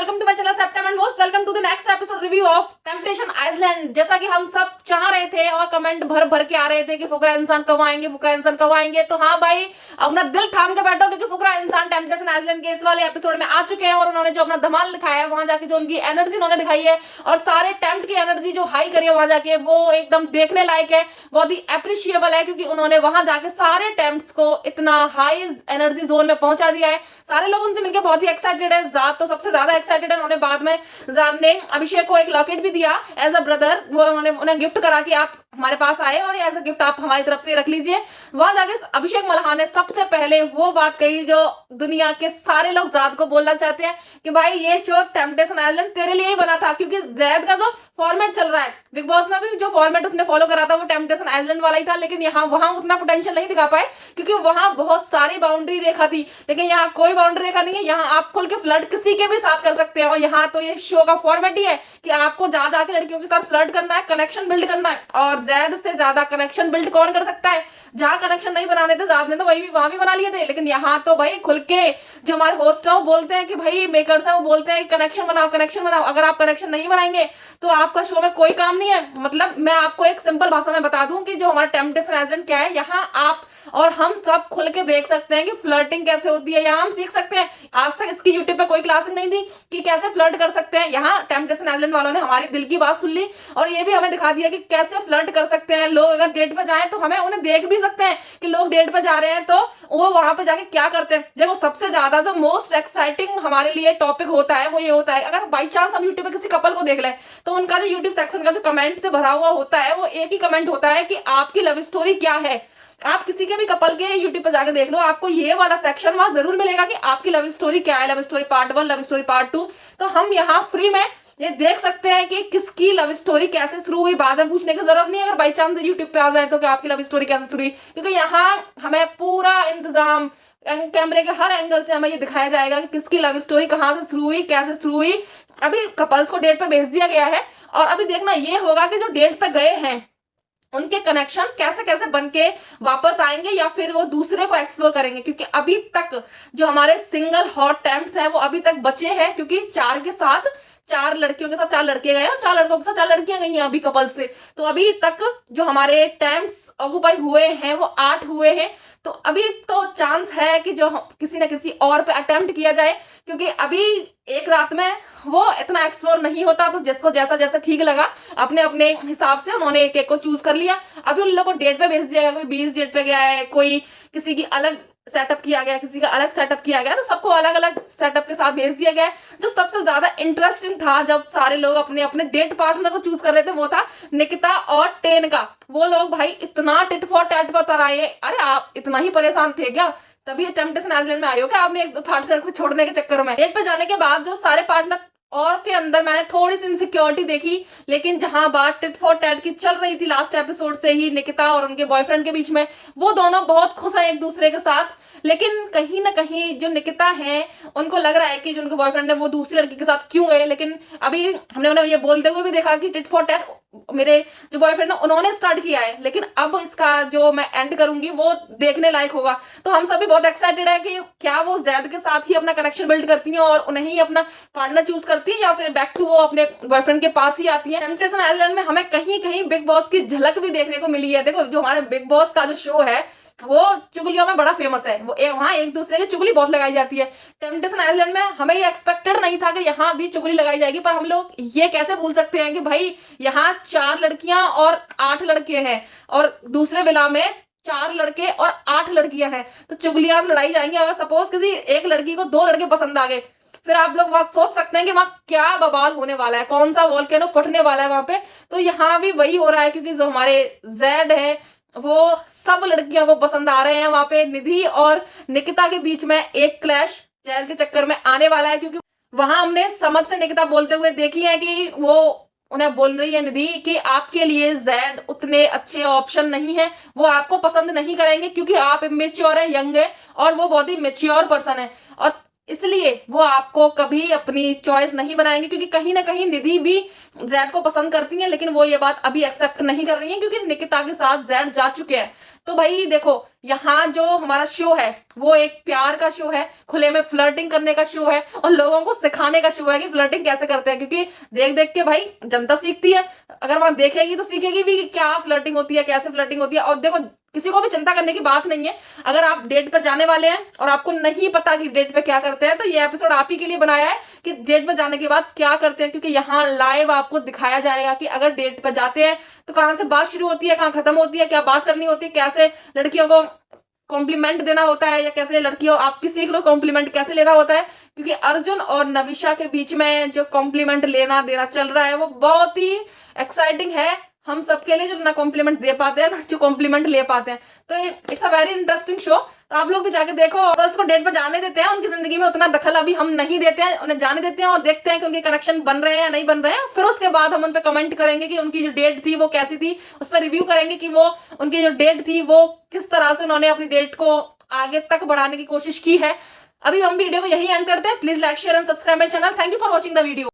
Welcome to my channel सेप्टेम and most welcome to the next episode review of temptation island. जैसा कि हम सब चाह रहे थे और कमेंट भर भर के आ रहे थे कि फुकरा इंसान कब आएंगे, फुकरा इंसान कब आएंगे। तो हाँ भाई, अपना दिल थाम के बैठो क्योंकि फुकरा इंसान टेम्पटेशन आइसलैंड के इस वाले एपिसोड में आ चुके हैं और उन्होंने जो अपना धमाल दिखाया है, वहां जाके जो उनकी एनर्जी उन्होंने दिखाई है और सारे टेम्प्ट की एनर्जी जो हाई करी है वहां जाके, वो एकदम देखने लायक है, बहुत ही अप्रिशिएबल है क्योंकि उन्होंने वहां जाके सारे टेम्प्ट्स को इतना हाई एनर्जी जोन में पहुंचा दिया है। सारे लोग उनसे मिलकर बहुत ही एक्साइटेड है। जाद तो सबसे ज्यादा एक्साइटेड है। उन्होंने बाद में जाद ने अभिषेक को एक लॉकेट भी दिया एज अ ब्रदर, वो उन्होंने उन्हें गिफ्ट करा कि आप हमारे पास आए और एज अ गिफ्ट आप हमारी तरफ से रख लीजिए। वहां जाके अभिषेक मल्हान ने सबसे पहले वो बात कही जो दुनिया के सारे लोग जाद को बोलना चाहते हैं कि भाई ये शो टेम्पटेशन आइसलैंड तेरे लिए ही बना था, क्योंकि जैद का जो फॉर्मेट चल रहा है बिग बॉस में भी जो फॉर्मेट उसने फॉलो करा था वो टेम्पटेशन आइसलैंड वाला ही था, लेकिन यहाँ वहां उतना पोटेंशियल नहीं दिखा पाए क्योंकि वहां बहुत सारी बाउंड्री रेखा थी, लेकिन यहाँ कोई बाउंड्री रेखा नहीं है। यहाँ आप खुल के फ्लर्ट किसी के भी साथ कर सकते हैं और यहाँ तो ये शो का फॉर्मेट ही है कि आपको ज्यादा आके लड़कियों के साथ फ्लर्ट करना है, कनेक्शन बिल्ड करना है। और जैद से ज्यादा कनेक्शन बिल्ड कौन कर सकता है? जहां कनेक्शन नहीं बनाने थे जाद ने तो वही भी वहां भी बना लिए थे, लेकिन यहाँ तो भाई खुल के जो हमारे होस्ट है वो बोलते हैं कि भाई मेकर्स है वो बोलते हैं कनेक्शन बनाओ, कनेक्शन बनाओ। अगर आप कनेक्शन नहीं बनाएंगे तो आपका शो में कोई काम नहीं है। मतलब मैं आपको एक सिंपल भाषा में बता दूं कि जो हमारा टेम्पटेशन आइसलैंड क्या है, यहाँ आप और हम सब खुल के देख सकते हैं कि फ्लर्टिंग कैसे होती है। यहाँ हम सीख सकते हैं। आज तक इसकी यूट्यूब पे कोई क्लास नहीं थी कि कैसे फ्लर्ट कर सकते हैं। यहाँ टेम्पटेशन आइसलैंड वालों ने हमारी दिल की बात सुन ली और ये भी हमें दिखा दिया कि कैसे फ्लर्ट कर सकते हैं लोग। अगर डेट पे जाएं तो हमें उन्हें देख भी सकते हैं कि लोग डेट पे जा रहे हैं तो वो वहां पे जाके क्या करते हैं। देखो सबसे ज्यादा जो मोस्ट एक्साइटिंग हमारे लिए टॉपिक होता है वो ये होता है, अगर बाई चांस हम यूट्यूब पे किसी कपल को देख लें तो उनका जो यूट्यूब सेक्शन का जो कमेंट से भरा हुआ होता है वो एक ही कमेंट होता है कि आपकी लव स्टोरी क्या है। आप किसी के भी कपल के यूट्यूब पर जाकर देख लो, आपको ये वाला सेक्शन वहां जरूर मिलेगा कि आपकी लव स्टोरी क्या है, love story part 1, love story part 2। तो हम यहाँ फ्री में ये देख सकते हैं कि किसकी लव स्टोरी कैसे शुरू हुई। बाद में पूछने की जरूरत नहीं है अगर बाई चांस यूट्यूब पे आ जाए तो कि आपकी लव स्टोरी कैसे शुरू हुई, क्योंकि यहाँ हमें पूरा इंतजाम कैमरे के हर एंगल से हमें ये दिखाया जाएगा कि किसकी लव स्टोरी कहाँ से शुरू हुई, कैसे शुरू हुई। अभी कपल्स को डेट पे भेज दिया गया है और अभी देखना ये होगा कि जो डेट पे गए हैं उनके कनेक्शन कैसे कैसे बनके वापस आएंगे या फिर वो दूसरे को एक्सप्लोर करेंगे, क्योंकि अभी तक जो हमारे सिंगल हॉट टेम्प्ट्स हैं वो अभी तक बचे हैं, क्योंकि 4 लड़कियों के साथ 4 लड़के गए और 4 लड़कों के साथ 4 लड़कियां गई हैं अभी कपल से। तो अभी तक जो हमारे टेम्प्ट्स ऑक्यूपाई हुए हैं वो 8 हुए हैं। तो अभी तो चांस है कि जो किसी न किसी और पे अटेम्प्ट किया जाए, क्योंकि अभी एक रात में वो इतना एक्सप्लोर नहीं होता। तो जिसको जैसा जैसा ठीक लगा अपने अपने हिसाब से उन्होंने एक एक को चूज कर लिया। अभी उन लोगों को डेट पे भेज दिया गया, कोई 20 डेट पे गया है, कोई किसी की अलग सेटअप किया गया, किसी का अलग सेटअप किया गया, तो सबको अलग अलग सेटअप के साथ भेज दिया गया। जो सबसे ज्यादा इंटरेस्टिंग था जब सारे लोग अपने अपने डेट पार्टनर को चूज कर रहे थे वो था निकिता और टेन का। वो लोग भाई इतना टिट फॉर टैट पर आए। अरे आप इतना ही परेशान थे क्या? तभी टेम्पटेशन आइसलैंड में आए हो क्या आपने एक पार्टनर को छोड़ने के चक्कर में? डेट पे जाने के बाद जो सारे पार्टनर और के अंदर मैंने थोड़ी सी इनसिक्योरिटी देखी, लेकिन जहां बात टिट फॉर टैट की चल रही थी लास्ट एपिसोड से ही निकिता और उनके बॉयफ्रेंड के बीच में, वो दोनों बहुत खुश हैं एक दूसरे के साथ। लेकिन कहीं ना कहीं जो निकिता है उनको लग रहा है कि जो उनके बॉयफ्रेंड है वो दूसरी लड़की के साथ क्यों गए। लेकिन अभी हमने उन्हें ये बोलते हुए भी देखा कि टिट फॉर टैट मेरे जो बॉयफ्रेंड है उन्होंने स्टार्ट किया है, लेकिन अब इसका जो मैं एंड करूंगी वो देखने लायक होगा। तो हम सभी बहुत एक्साइटेड है कि क्या वो जैद के साथ ही अपना कनेक्शन बिल्ड करती हैं और उन्हें ही अपना पार्टनर चूज करती है या फिर बैक टू वो अपने बॉयफ्रेंड के पास ही आती है। टेम्पटेशन आइसलैंड में हमें कहीं कहीं बिग बॉस की झलक भी देखने को मिली है। देखो जो हमारे बिग बॉस का जो शो है वो चुगलियों में बड़ा फेमस है, वो वहां एक दूसरे की चुगली बहुत लगाई जाती है। टेम्पटेशन आइसलैंड में हमें ये एक्सपेक्टेड नहीं था कि यहाँ भी चुगली लगाई जाएगी, पर हम लोग ये कैसे भूल सकते हैं कि भाई यहाँ 4 लड़कियां और 8 लड़के हैं और दूसरे विला में 4 लड़के और 8 लड़कियां हैं, तो चुगलियां लड़ाई जाएंगी। अगर सपोज किसी एक लड़की को 2 लड़के पसंद आ गए, फिर आप लोग वहां सोच सकते हैं कि वहां क्या बवाल होने वाला है, कौन सा वॉल्केनो फटने वाला है वहां पे। तो यहाँ भी वही हो रहा है, क्योंकि जो हमारे जैड है वो सब लड़कियों को पसंद आ रहे हैं। वहां पे निधि और निकिता के बीच में एक क्लैश जैद के चक्कर में आने वाला है, क्योंकि वहां हमने समझ से निकिता बोलते हुए देखी है कि वो उन्हें बोल रही है निधि कि आपके लिए जैड उतने अच्छे ऑप्शन नहीं है, वो आपको पसंद नहीं करेंगे क्योंकि आप मेच्योर है, यंग है और वो बहुत ही मेच्योर पर्सन है। और इसलिए वो आपको कभी अपनी चॉइस नहीं बनाएंगे, क्योंकि कहीं ना कहीं निधि भी जैड को पसंद करती है, लेकिन वो ये बात अभी एक्सेप्ट नहीं कर रही है क्योंकि निकिता के साथ जैड जा चुके हैं। तो भाई देखो, यहाँ जो हमारा शो है वो एक प्यार का शो है, खुले में फ्लर्टिंग करने का शो है और लोगों को सिखाने का शो है कि फ्लर्टिंग कैसे करते हैं, क्योंकि देख देख के भाई जनता सीखती है। अगर वहां देखेगी तो सीखेगी भी कि क्या फ्लर्टिंग होती है, कैसे फ्लर्टिंग होती है। और देखो, किसी को भी चिंता करने की बात नहीं है। अगर आप डेट पर जाने वाले हैं और आपको नहीं पता कि डेट पे क्या करते हैं, तो ये एपिसोड आप ही के लिए बनाया है कि डेट पर जाने के बाद क्या करते हैं, क्योंकि यहाँ लाइव आपको दिखाया जाएगा कि अगर डेट पर जाते हैं तो कहाँ से बात शुरू होती है, कहाँ खत्म होती है, क्या बात करनी होती है, कैसे लड़कियों को कॉम्प्लीमेंट देना होता है, या कैसे लड़कियों आप भी सीख लो कॉम्प्लीमेंट कैसे लेना होता है। क्योंकि अर्जुन और नविशा के बीच में जो कॉम्प्लीमेंट लेना देना चल रहा है वो बहुत ही एक्साइटिंग है हम सबके लिए, जो ना कॉम्प्लीमेंट दे पाते हैं ना जो कॉम्प्लीमेंट ले पाते हैं। तो it's a very interesting show. तो आप लोग भी जाके देखो। गर्ल्स को डेट पर जाने देते हैं, उनकी जिंदगी में उतना दखल अभी हम नहीं देते हैं, उन्हें जाने देते हैं और देखते हैं कि उनके कनेक्शन बन रहे हैं या नहीं बन रहे हैं। फिर उसके बाद हम उन पर कमेंट करेंगे कि उनकी जो डेट थी वो कैसी थी, उस पर रिव्यू करेंगे कि वो उनकी जो डेट थी वो किस तरह से उन्होंने अपनी डेट को आगे तक बढ़ाने की कोशिश की है। अभी हम वीडियो को यही एंड करते हैं। Please like share and subscribe my channel. Thank you for watching the video.